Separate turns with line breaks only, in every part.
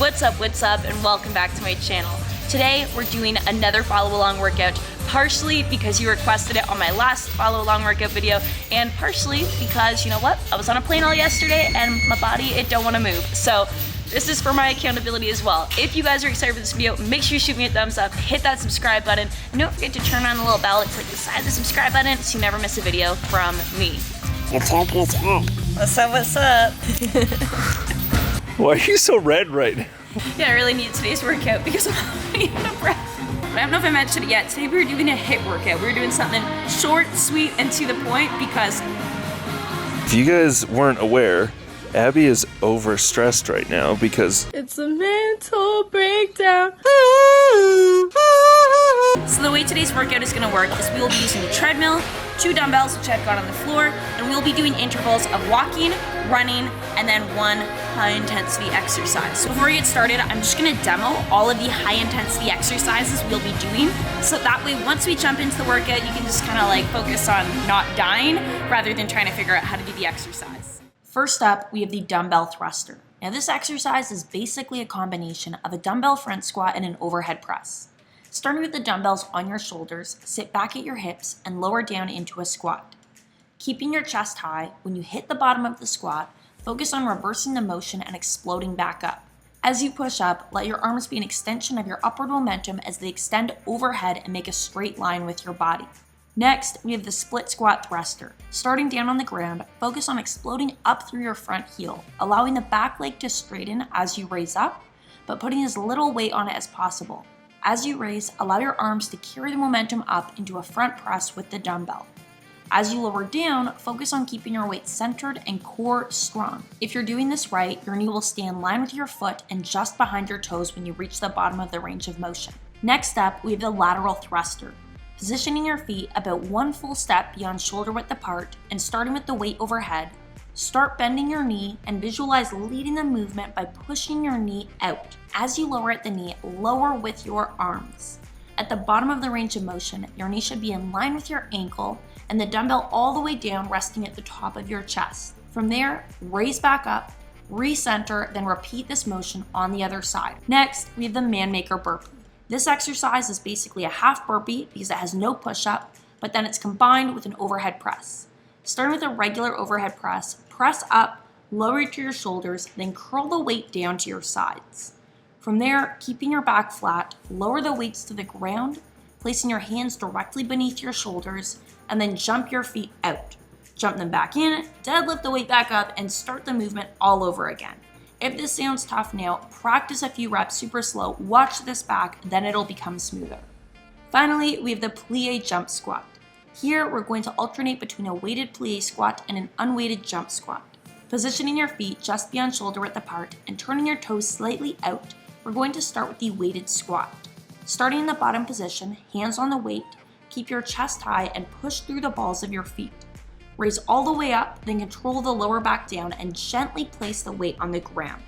What's up, and welcome back to my channel. Today, we're doing another follow along workout, partially because you requested it on my last follow along workout video, and partially because, you know what, I was on a plane all yesterday and my body, it don't wanna move. So this is for my accountability as well. If you guys are excited for this video, make sure you shoot me a thumbs up, hit that subscribe button, and don't forget to turn on the little bell. It's like beside the subscribe button so you never miss a video from me.
What's up?
What's up?
Why are you so red right now?
Yeah, I really need today's workout because I'm already out of breath. I don't know if I mentioned it yet. Today we were doing a HIIT workout. We were doing something short, sweet, and to the point because...
If you guys weren't aware, Abby is overstressed right now because...
It's a mental breakdown. So the way today's workout is gonna work is we will be using the treadmill, 2 dumbbells, which I've got on the floor, and we'll be doing intervals of walking, running, and then 1 high-intensity exercise. So before we get started, I'm just gonna demo all of the high-intensity exercises we'll be doing, so that way once we jump into the workout, you can just kind of like focus on not dying, rather than trying to figure out how to do the exercise. First up, we have the dumbbell thruster. Now this exercise is basically a combination of a dumbbell front squat and an overhead press. Starting with the dumbbells on your shoulders, sit back at your hips and lower down into a squat. Keeping your chest high, when you hit the bottom of the squat, focus on reversing the motion and exploding back up. As you push up, let your arms be an extension of your upward momentum as they extend overhead and make a straight line with your body. Next, we have the split squat thruster. Starting down on the ground, focus on exploding up through your front heel, allowing the back leg to straighten as you raise up, but putting as little weight on it as possible. As you raise, allow your arms to carry the momentum up into a front press with the dumbbell. As you lower down, focus on keeping your weight centered and core strong. If you're doing this right, your knee will stay in line with your foot and just behind your toes when you reach the bottom of the range of motion. Next up, we have the lateral thruster. Positioning your feet about 1 full step beyond shoulder width apart and starting with the weight overhead, start bending your knee and visualize leading the movement by pushing your knee out. As you lower at the knee, lower with your arms. At the bottom of the range of motion, your knee should be in line with your ankle and the dumbbell all the way down resting at the top of your chest. From there, raise back up, recenter, then repeat this motion on the other side. Next, we have the MANMAKER BURPEE. This exercise is basically a half burpee because it has no push-up, but then it's combined with an overhead press. Starting with a regular overhead press, press up, lower to your shoulders, then curl the weight down to your sides. From there, keeping your back flat, lower the weights to the ground, placing your hands directly beneath your shoulders, and then jump your feet out. Jump them back in, deadlift the weight back up, and start the movement all over again. If this sounds tough now, practice a few reps super slow, watch this back, then it'll become smoother. Finally, we have the plie jump squat. Here, we're going to alternate between a weighted plie squat and an unweighted jump squat. Positioning your feet just beyond shoulder width apart and turning your toes slightly out, we're going to start with the weighted squat. Starting in the bottom position, hands on the weight, keep your chest high and push through the balls of your feet. Raise all the way up, then control the lower back down and gently place the weight on the ground.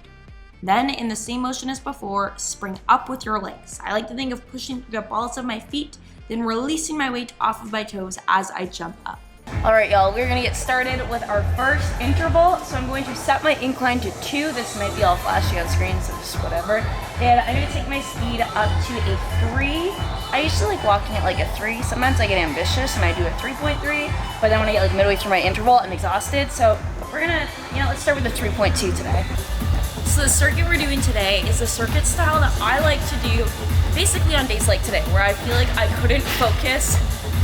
Then, in the same motion as before, spring up with your legs. I like to think of pushing through the balls of my feet, then releasing my weight off of my toes as I jump up. All right, y'all, we're gonna get started with our first interval. So I'm going to set my incline to 2. This might be all flashy on screen, so just whatever. And I'm gonna take my speed up to a 3. I usually like walking at like a 3. Sometimes I get ambitious and I do a 3.3, but then when I get like midway through my interval, I'm exhausted. So we're gonna, let's start with the 3.2 today. So the circuit we're doing today is a circuit style that I like to do basically on days like today, where I feel like I couldn't focus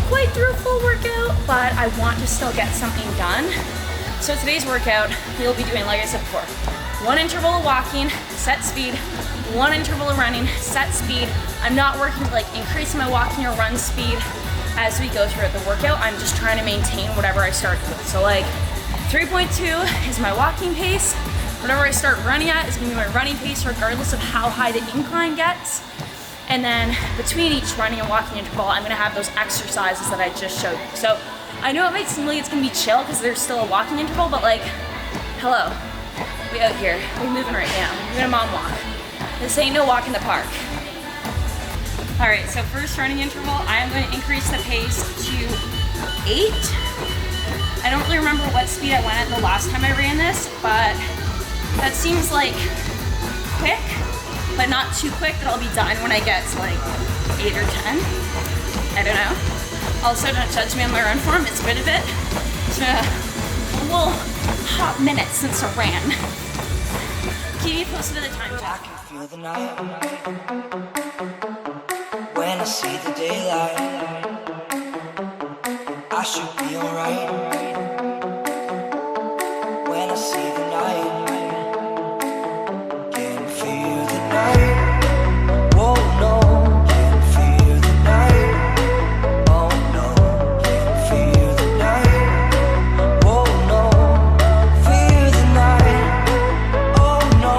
quite through a full workout, but I want to still get something done. So today's workout, we'll be doing, like I said before, 1 interval of walking, set speed, 1 interval of running, set speed. I'm not working to like increase my walking or run speed as we go throughout the workout. I'm just trying to maintain whatever I started with. So like 3.2 is my walking pace. Whatever I start running at is gonna be my running pace regardless of how high the incline gets. And then between each running and walking interval, I'm gonna have those exercises that I just showed you. So I know it might seem like it's gonna be chill because there's still a walking interval, but like, hello, we out here, we moving right now. We're gonna mom walk. This ain't no walk in the park. All right, so first running interval, I am going to increase the pace to 8. I don't really remember what speed I went at the last time I ran this, but that seems like quick. but not too quick that I'll be done when I get to like 8 or 10. I don't know. Also, don't judge me on my run form. It's been a bit. It's been a little hot minute since I ran. Keep me posted to the time check.
I can feel the night when I see the daylight. I should be alright when I see the night. Can feel the night. Whoa, no. Can feel the night. Oh no. Can feel the night. Whoa, no. Feel the night. Oh no.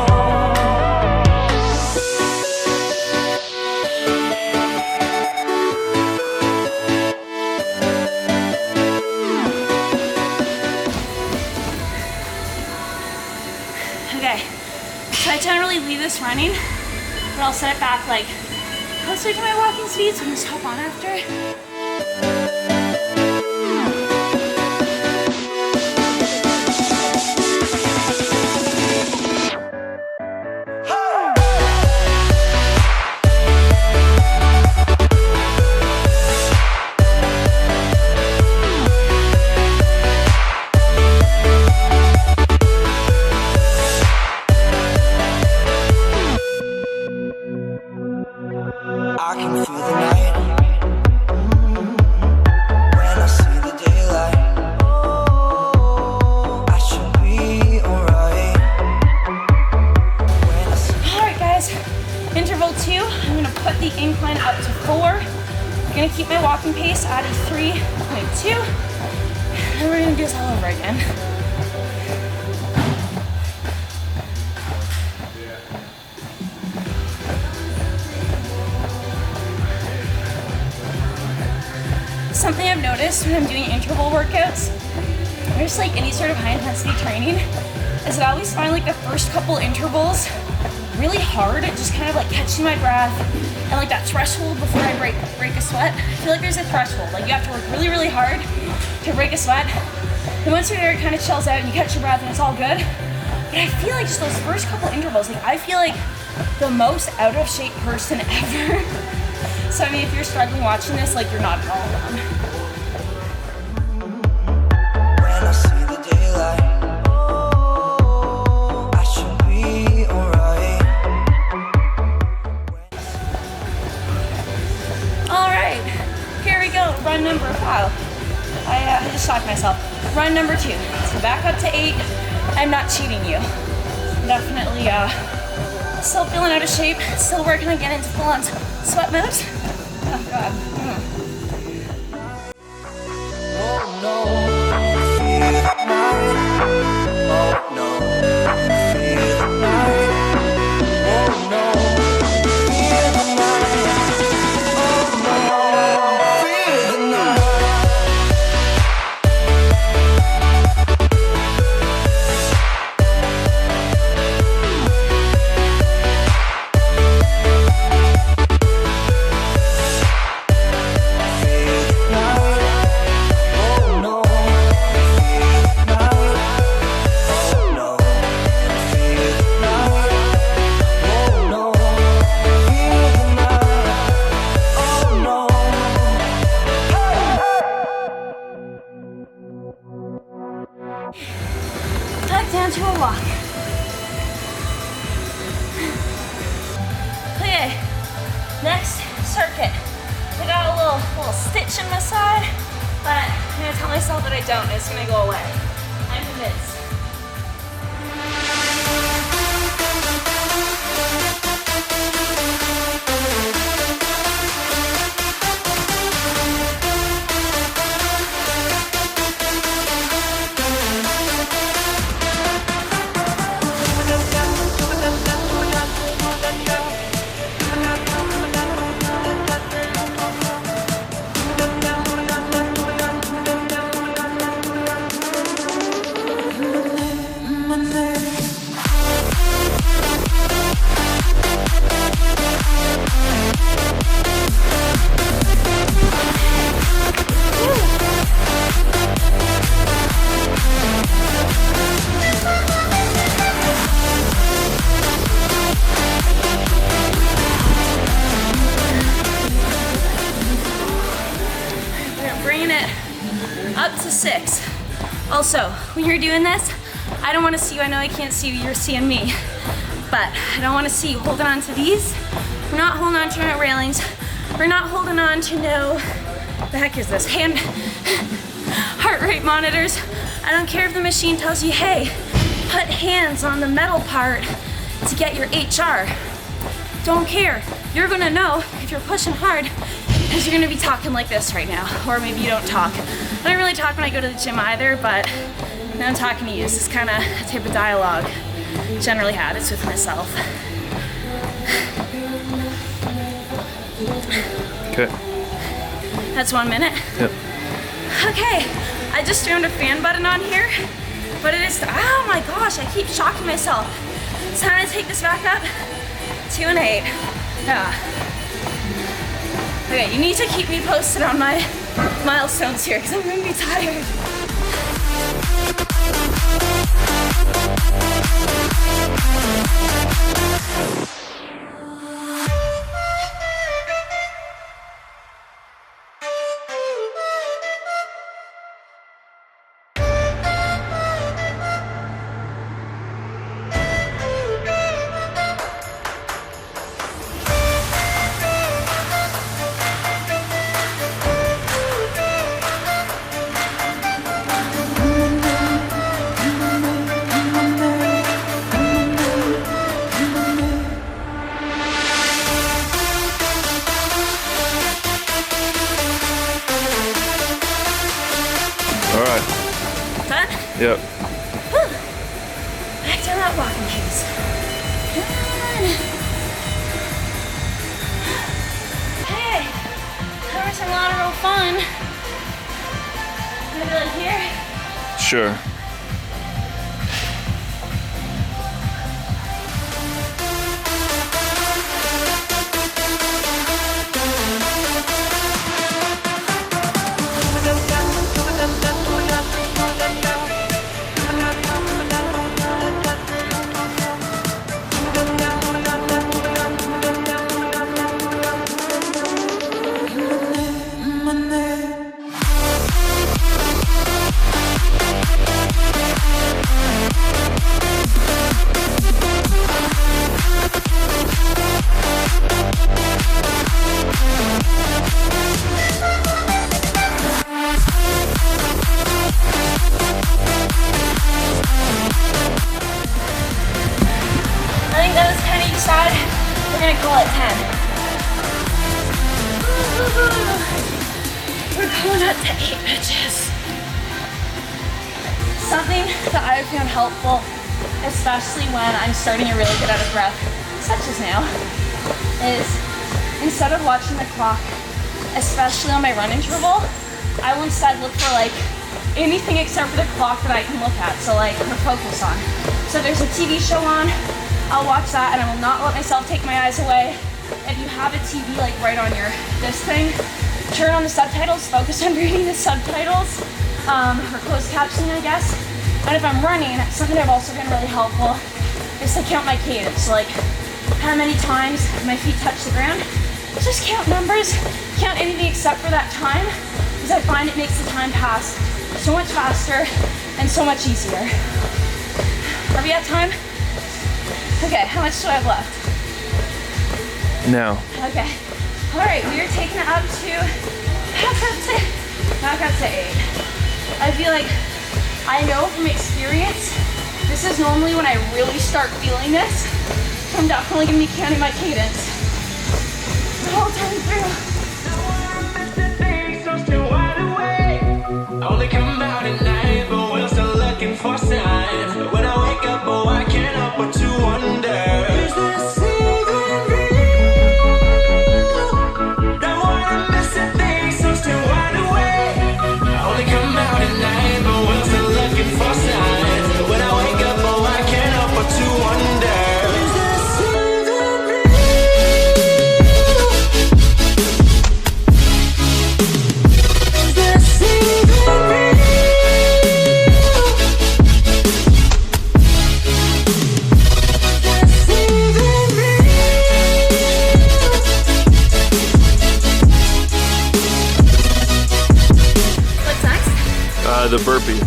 Okay, so I generally leave this running, but I'll set it back like closer to my walking speed, so I'm just hop on after.
I can feel the night when I see the daylight. I should be alright when I see.
Alright guys, interval 2, I'm gonna put the incline up to 4. I'm gonna keep my walking pace at a 3.2, and we're gonna do this all over again. Something I've noticed when I'm doing interval workouts, or just like any sort of high intensity training, is that I always find like the first couple intervals really hard at just kind of like catching my breath and like that threshold before I break a sweat. I feel like there's a threshold, like you have to work really, really hard to break a sweat. And once you're there, it kind of chills out and you catch your breath and it's all good. But I feel like just those first couple intervals, like I feel like the most out of shape person ever. So I mean, if you're struggling watching this, like you're not at all alone.
When I see the daylight, I should be alright.
All right, here we go. Run number, wow. I just shocked myself. Run number 2. So back up to 8. I'm not cheating you. Definitely still feeling out of shape. Still working on getting into full-on sweat mode. Oh God.
Oh no, feel the night. Oh no, feel the night. Oh no, feel the night. Oh no, feel the night.
Back down to a walk. Okay, next circuit. I got a little stitch in my side, but I'm gonna tell myself that I don't. It's gonna go away. I'm convinced. Also, when you're doing this, I don't want to see you. I know I can't see you, you're seeing me. But I don't want to see you holding on to these. We're not holding on to no railings. We're not holding on to no, the heck is this? Heart rate monitors. I don't care if the machine tells you, hey, put hands on the metal part to get your HR. Don't care. You're gonna know if you're pushing hard because you're gonna be talking like this right now. Or maybe you don't talk. I don't really talk when I go to the gym either, but now I'm talking to you. This is kind of a type of dialogue I generally have. It's with myself.
Okay.
That's 1 minute?
Yep.
Okay, I just found a fan button on here, but it is, oh my gosh, I keep shocking myself. It's time to take this back up. 2 and 8. Yeah. Okay, you need to keep me posted on my milestones here because I'm gonna be tired.
All right.
Done?
Yep.
Back to that walking pace. Come on. Hey, that was a lateral fun. Gonna be like here.
Sure. We're gonna call it 10. We're going up to 8 bitches. Something that I found helpful, especially when I'm starting to really get out of breath, such as now, is instead of watching the clock, especially on my run interval, I will instead look for like anything except for the clock that I can look at, so like or focus on. So if there's a TV show on, I'll watch that and I will not let myself take my eyes away. If you have a TV like right on this thing, turn on the subtitles, focus on reading the subtitles, or closed captioning, I guess. And if I'm running, something I've also been really helpful is to count my cadence. So like how many times my feet touch the ground. Just count numbers, count anything except for that time, because I find it makes the time pass so much faster and so much easier. Are we at time? Okay, how much do I have left? Now.
Okay. All right, we are taking it up to back up to 8. I feel like I know from experience, this is normally when I really start feeling this. So I'm definitely gonna be counting my cadence the whole time through.
Only come out at night, but we're still looking for signs. When I wake up, oh, I can't help but to wonder, is this even real? Now I'm missing things, so still wide awake. Only come out at night, but we're still looking for signs. When I wake up, oh, I can't help but to wonder, is this even real? Is this even real?
What's next?
The burpee.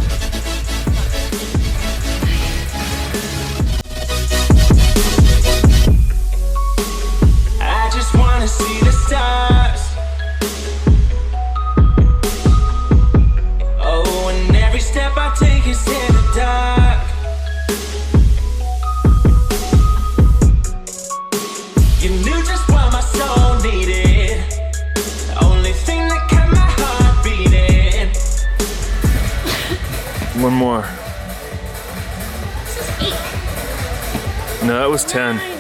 more.
This is 8.
No, that was 10.
9.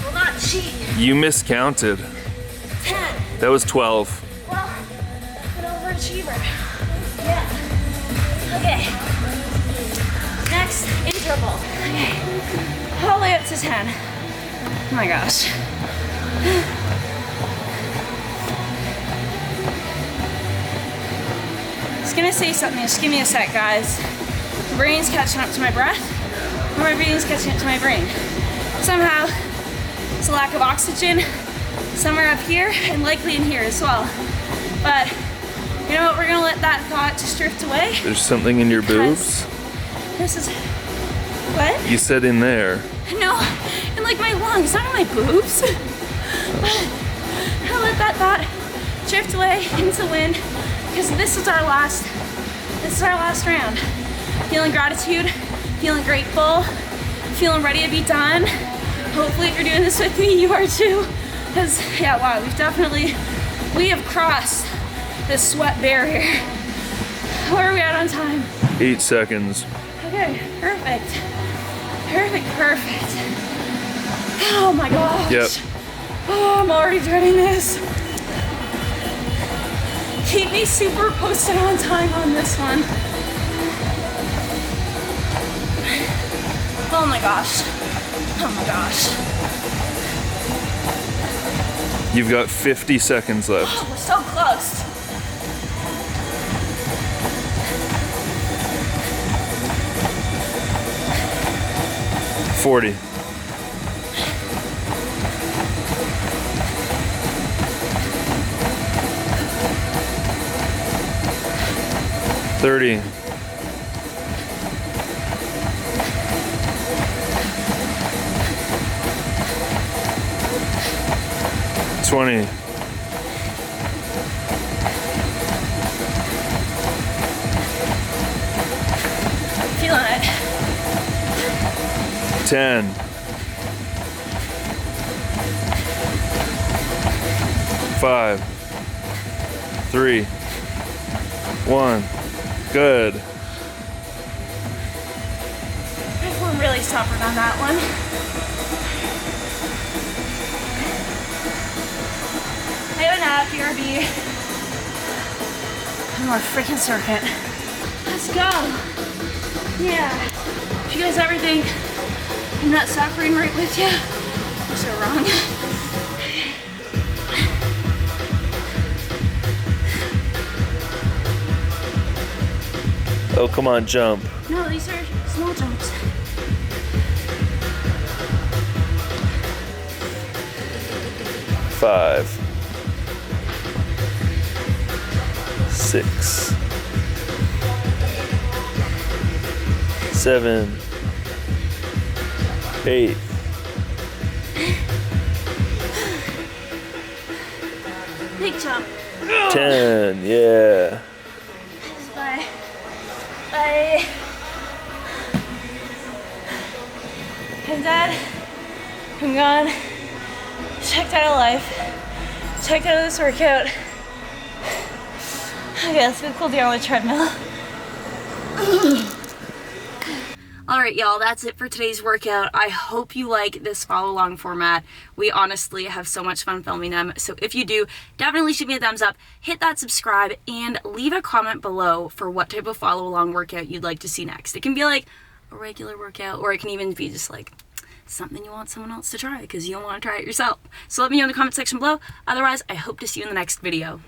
Will not cheat.
You miscounted.
10.
That was 12.
Well, an overachiever. Yeah. Okay. Next, interval. Okay. All the way up to 10. Oh my gosh. Just gonna say something, just give me a sec, guys. My brain's catching up to my breath, or my brain's catching up to my brain. Somehow, it's a lack of oxygen somewhere up here, and likely in here as well. But, you know what, we're gonna let that thought just drift away.
There's something in your boobs?
This is, what?
You said in there.
No, in like my lungs, not in my boobs. I'll let that thought drift away into the wind, because this is our last round. Feeling gratitude, feeling grateful, feeling ready to be done. Hopefully if you're doing this with me, you are too. Because, yeah, wow, we have crossed the sweat barrier. Where are we at on time?
8 seconds.
Okay, perfect. Perfect. Oh my gosh.
Yep.
Oh, I'm already dreading this. Keep me super posted on time on this one. Oh my gosh.
You've got 50 seconds left.
Oh, we're so close.
$40. $30. $20.
Feeling it.
10. 5. 3. 1. Good.
We're really stubborn on that one. I have an app, BRB. One more freaking circuit. Let's go. Yeah. If you guys ever think I'm not suffering right with you, you're so wrong.
Oh, come on, jump.
No, these are small jumps.
Five. 6. 7. 8.
Big jump.
10. Yeah.
Bye. Bye. I'm dead. I'm gone. Checked out of life. Checked out of this workout. Okay, let's go cool down on the treadmill. Alright y'all, that's it for today's workout. I hope you like this follow along format. We honestly have so much fun filming them. So if you do, definitely shoot me a thumbs up, hit that subscribe, and leave a comment below for what type of follow along workout you'd like to see next. It can be like a regular workout, or it can even be just like something you want someone else to try because you don't want to try it yourself. So let me know in the comment section below. Otherwise, I hope to see you in the next video.